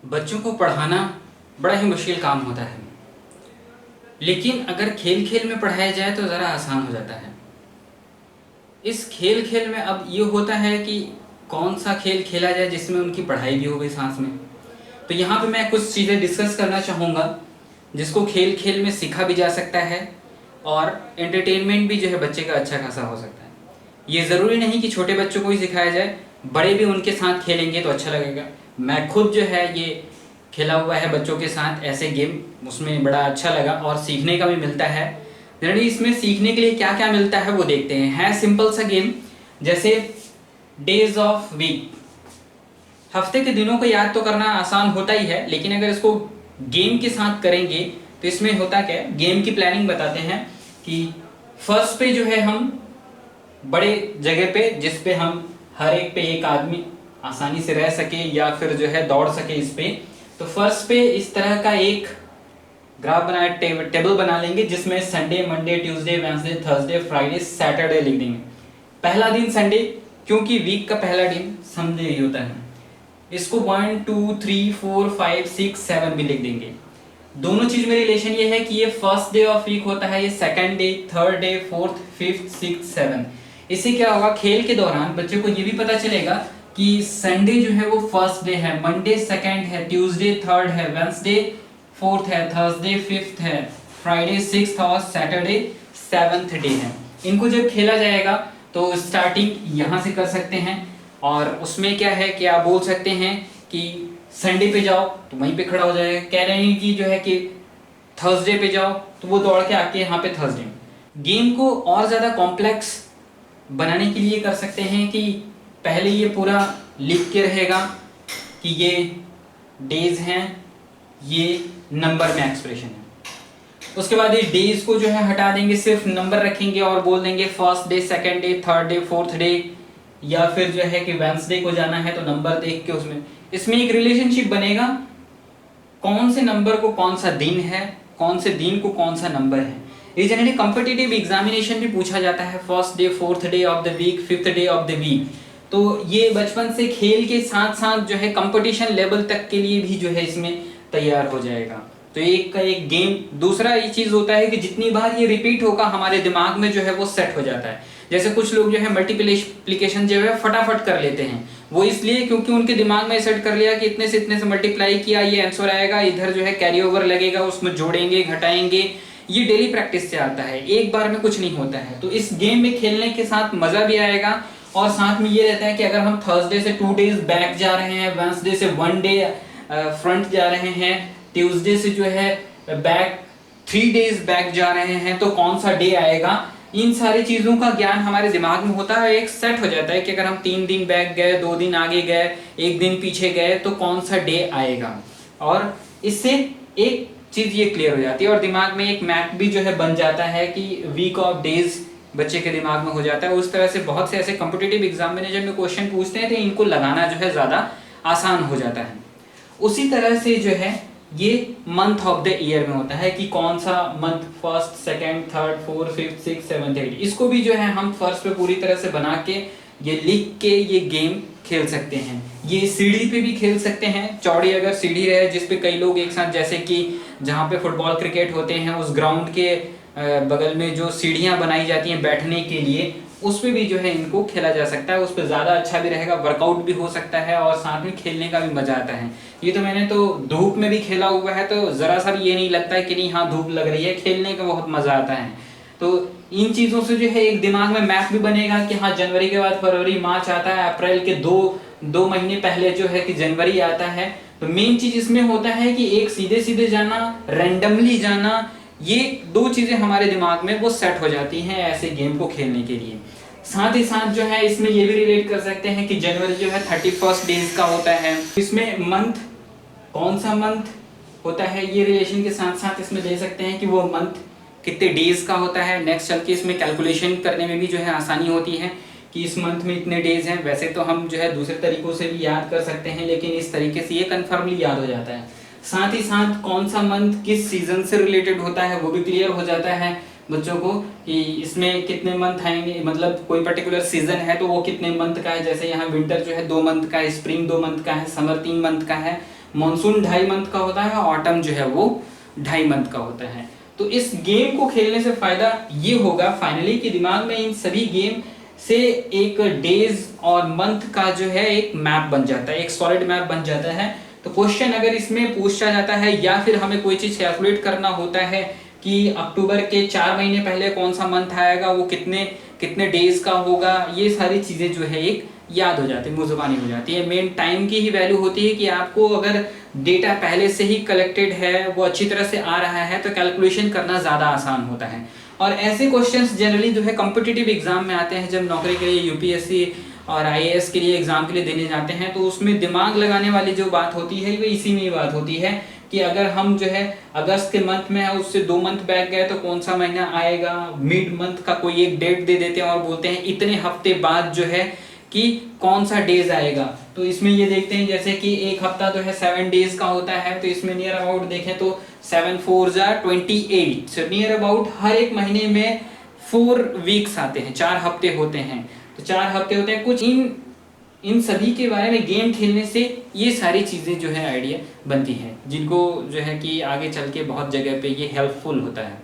बच्चों को पढ़ाना बड़ा ही मुश्किल काम होता है, लेकिन अगर खेल खेल में पढ़ाया जाए तो ज़रा आसान हो जाता है। इस खेल खेल में अब ये होता है कि कौन सा खेल खेला जाए जिसमें उनकी पढ़ाई भी हो गई साथ में। तो यहाँ पे मैं कुछ चीज़ें डिस्कस करना चाहूँगा जिसको खेल खेल में सीखा भी जा सकता है और एंटरटेनमेंट भी जो है बच्चे का अच्छा खासा हो सकता है। ये ज़रूरी नहीं कि छोटे बच्चों को ही सिखाया जाए, बड़े भी उनके साथ खेलेंगे तो अच्छा लगेगा। मैं खुद जो है ये खेला हुआ है बच्चों के साथ ऐसे गेम, उसमें बड़ा अच्छा लगा और सीखने का भी मिलता है। जनरली इसमें सीखने के लिए क्या क्या मिलता है वो देखते हैं। है सिंपल सा गेम, जैसे डेज ऑफ वीक, हफ्ते के दिनों को याद तो करना आसान होता ही है, लेकिन अगर इसको गेम के साथ करेंगे तो इसमें होता क्या है। गेम की प्लानिंग बताते हैं कि फर्स्ट पे जो है हम बड़े जगह पे, जिस पे हम हर एक पे एक आदमी आसानी से रह सके या फिर जो है दौड़ सके इस पे, तो फर्स्ट पे इस तरह का एक ग्राफ बना टेबल बना लेंगे जिसमें Sunday, Monday, Tuesday, Wednesday, Thursday, Friday, Saturday लिख देंगे। पहला दिन संडे, क्योंकि वीक का पहला दिन संडे ही होता है। इसको 1 2 3 4 5 6 7 भी लिख देंगे। दोनों चीज में रिलेशन ये है कि ये फर्स्ट डे ऑफ वीक होता है, ये second day, third day, fourth, fifth, six, seven. इससे क्या होगा, खेल के दौरान बच्चे को ये भी पता चलेगा कि संडे जो है वो फर्स्ट डे है, मंडे सेकंड है, ट्यूसडे थर्ड है, वेडनेसडे फोर्थ है, थर्सडे फिफ्थ है, फ्राइडे सिक्स्थ और सैटरडे सेवंथ डे है। इनको जब खेला जाएगा तो स्टार्टिंग यहाँ से कर सकते हैं और उसमें क्या है कि आप बोल सकते हैं कि संडे पे जाओ तो वहीं पे खड़ा हो जाएगा। कह रहे हैं कि जो है कि थर्सडे पे जाओ तो वो दौड़ के आके यहाँ पे थर्सडे। गेम को और ज़्यादा कॉम्प्लेक्स बनाने के लिए कर सकते हैं कि पहले ये पूरा लिख के रहेगा कि ये डेज हैं, ये नंबर में एक्सप्रेशन है। उसके बाद ये डेज को जो है हटा देंगे, सिर्फ नंबर रखेंगे और बोल देंगे first day, second day, third day, fourth day, या फिर जो है कि वेडनेसडे को जाना है तो नंबर देख के उसमें इसमें एक रिलेशनशिप बनेगा, कौन से नंबर को कौन सा दिन है, कौन से दिन को कौन सा नंबर है। ये जनरली कॉम्पिटिटिव एग्जामिनेशन भी पूछा जाता है, first day, fourth day of the week, fifth day of the week. तो ये बचपन से खेल के साथ साथ जो है कंपटीशन लेवल तक के लिए भी जो है इसमें तैयार हो जाएगा। तो एक का एक गेम। दूसरा ये चीज होता है कि जितनी बार ये रिपीट होगा हमारे दिमाग में जो है वो सेट हो जाता है। जैसे कुछ लोग जो है मल्टीप्लिकेशन जो है फटाफट कर लेते हैं, वो इसलिए क्योंकि उनके दिमाग में सेट कर लिया कि इतने से मल्टीप्लाई किया, ये आंसर आएगा, इधर जो है कैरी ओवर लगेगा, उसमें जोड़ेंगे घटाएंगे। ये डेली प्रैक्टिस से आता है, एक बार में कुछ नहीं होता है। तो इस गेम में खेलने के साथ मजा भी आएगा और साथ में ये रहता है कि अगर हम थर्सडे से 2 डेज बैक जा रहे हैं, वेडनेसडे से 1 डे फ्रंट जा रहे हैं, ट्यूसडे से जो है बैक 3 डेज बैक जा रहे हैं, तो कौन सा डे आएगा, इन सारी चीजों का ज्ञान हमारे दिमाग में होता है। एक सेट हो जाता है कि अगर हम 3 दिन बैक गए, 2 दिन आगे गए, 1 दिन पीछे गए तो कौन सा डे आएगा। और इससे एक चीज ये क्लियर हो जाती है और दिमाग में एक मैप भी जो है बन जाता है कि वीक ऑफ डेज बच्चे के दिमाग में हो जाता है। उस तरह से बहुत से ऐसे कॉम्पिटिटिव एग्जामिनेशन में क्वेश्चन पूछते हैं तो इनको लगाना जो है ज्यादा आसान हो जाता है। उसी तरह से जो है ये मंथ ऑफ द ईयर में होता है कि कौन सा month, first, second, third, fourth, fifth, six, seventh, eight. इसको भी जो है हम फर्स्ट पे पूरी तरह से बना के ये लिख के ये गेम खेल सकते हैं। ये सीढ़ी पे भी खेल सकते हैं, चौड़ी अगर सीढ़ी रहे जिस पे कई लोग एक साथ, जैसे कि जहाँ पे फुटबॉल क्रिकेट होते हैं उस ग्राउंड के बगल में जो सीढ़ियाँ बनाई जाती हैं बैठने के लिए, उस पे भी जो है इनको खेला जा सकता है। उस पर ज़्यादा अच्छा भी रहेगा, वर्कआउट भी हो सकता है और साथ में खेलने का भी मजा आता है। ये तो मैंने तो धूप में भी खेला हुआ है, तो ज़रा सा भी ये नहीं लगता है कि नहीं हाँ धूप लग रही है, खेलने का बहुत मजा आता है। तो इन चीज़ों से जो है एक दिमाग में मैप भी बनेगा कि हाँ जनवरी के बाद फरवरी, मार्च आता है, अप्रैल के दो महीने पहले जो है कि जनवरी आता है। तो मेन चीज इसमें होता है कि एक सीधे सीधे जाना, रैंडमली जाना, ये 2 चीजें हमारे दिमाग में वो सेट हो जाती हैं ऐसे गेम को खेलने के लिए। साथ ही साथ जो है इसमें ये भी रिलेट कर सकते हैं कि जनवरी जो है 31 डेज का होता है। इसमें मंथ, कौन सा मंथ होता है, ये रिलेशन के साथ साथ इसमें ले सकते हैं कि वो मंथ कितने डेज का होता है। नेक्स्ट चल के इसमें कैलकुलेशन करने में भी जो है आसानी होती है कि इस मंथ में इतने डेज हैं। वैसे तो हम जो है दूसरे तरीकों से भी याद कर सकते हैं, लेकिन इस तरीके से ये कन्फर्मली याद हो जाता है। साथ ही साथ कौन सा मंथ किस सीजन से रिलेटेड होता है वो भी क्लियर हो जाता है बच्चों को कि इसमें कितने मंथ आएंगे, मतलब कोई पर्टिकुलर सीजन है तो वो कितने मंथ का है। जैसे यहाँ विंटर जो है 2 मंथ का है, स्प्रिंग 2 मंथ का है, समर 3 मंथ का है। मानसून 2.5 मंथ का होता है, ऑटम जो है वो 2.5 मंथ का होता है। तो इस गेम को खेलने से फायदा ये होगा फाइनली कि दिमाग में इन सभी गेम से एक डेज और मंथ का जो है एक मैप बन जाता है, एक सॉलिड मैप बन जाता है। तो क्वेश्चन अगर इसमें पूछा जाता है या फिर हमें कोई चीज कैलकुलेट करना होता है कि अक्टूबर के 4 महीने पहले कौन सा मंथ आएगा, वो कितने कितने डेज का होगा, ये सारी चीजें जो है एक याद हो जाती है, मुंजबानी हो जाती है। मेन टाइम की ही वैल्यू होती है कि आपको अगर डेटा पहले से ही कलेक्टेड है, वो अच्छी तरह से आ रहा है, तो कैलकुलेशन करना ज़्यादा आसान होता है। और ऐसे क्वेश्चंस जनरली जो है कॉम्पिटिटिव एग्जाम में आते हैं, जब नौकरी के लिए यूपीएससी और आईएएस के लिए एग्जाम के लिए देने जाते हैं, तो उसमें दिमाग लगाने वाली जो बात होती है वो इसी में ही बात होती है कि अगर हम जो है अगस्त के मंथ में है, उससे 2 मंथ बैक गए तो कौन सा महीना आएगा, मिड मंथ का कोई एक डेट दे देते हैं और बोलते हैं इतने हफ्ते बाद जो है कि कौन सा डेज आएगा। तो इसमें ये देखते हैं जैसे कि एक हफ्ता जो है 7 डेज का होता है, तो इसमें नियर अबाउट देखें तो 7 4 28, सो नियर अबाउट हर एक महीने में 4 वीक्स आते हैं, 4 हफ्ते होते हैं। तो 4 हफ्ते होते हैं। कुछ इन सभी के बारे में गेम खेलने से ये सारी चीज़ें जो है आइडिया बनती हैं, जिनको जो है कि आगे चल के बहुत जगह पे ये हेल्पफुल होता है।